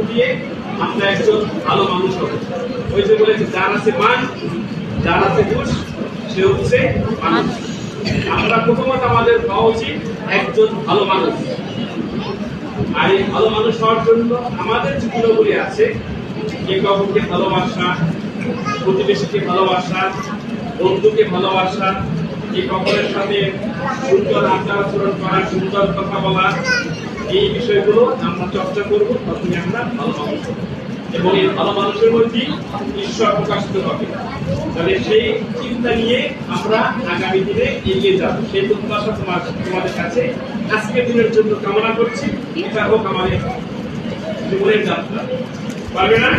দিয়ে আমরা একজন ভালো মানুষ হবো। ওই যে বলেছে, যার আছে মান, যার আছে ঘুষ, সে হচ্ছে মানুষ। আমরা প্রথমত আমাদের হওয়া উচিত একজন ভালো মানুষ। আর এই ভালো মানুষ হওয়ার জন্য আমাদের যে গুণগুলি আছে, একে অপরকে ভালোবাসা, প্রতিবেশীকে ভালোবাসা, বন্ধুকে ভালোবাসা, একে অপরের সাথে সুন্দর আচার আচরণ করা, সুন্দর কথা বলা, এই বিষয়গুলো আমরা চর্চা করব। তখনই আমরা ভালো মানুষ হব এবং এই ভালো মানুষের মধ্যেই ঈশ্বর প্রকাশিত হবে। তাহলে সেই চিন্তা নিয়ে আমরা আগামী দিনে এগিয়ে যাব, সেই প্রত্যাশা তোমাদের কাছে আজকের দিনের জন্য কামনা করছি। এটা হোক আমাদের জীবনের যাত্রা। পারবে না?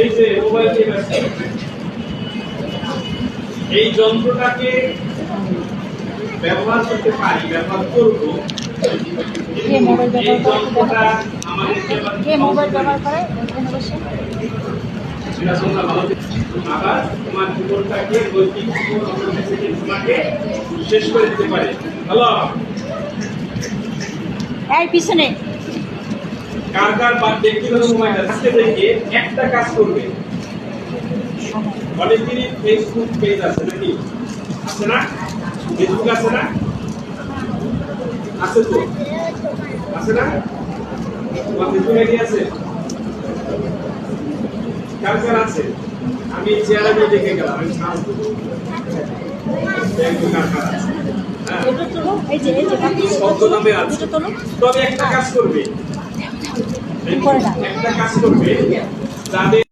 এই যে মোবাইল দিয়ে ব্যস্ত, এই যন্ত্রটাকে ব্যবহার করতে পারি, ব্যবহার করবো। এই যন্ত্রটা আমাদেরকে আবার তোমার জীবনটাকে তোমাকে শেষ করে দিতে পারে। হ্যালো, এই পিছনে কার কার বা ব্যক্তিগত মোবাইল আজকে থেকে একটা কাজ করবে। অনেকেরই ফেসবুক পেজ আছে নাকি? আছে না? ফেসবুক আছে না? আছে তো, আছে না? তোমার ফেসবুক আইডি আছে? কার কার আছে? আমি চেহারা দিয়ে দেখে গেলাম, আমি তবে একটা কাজ করবে, একটা কাজ করবে যাদের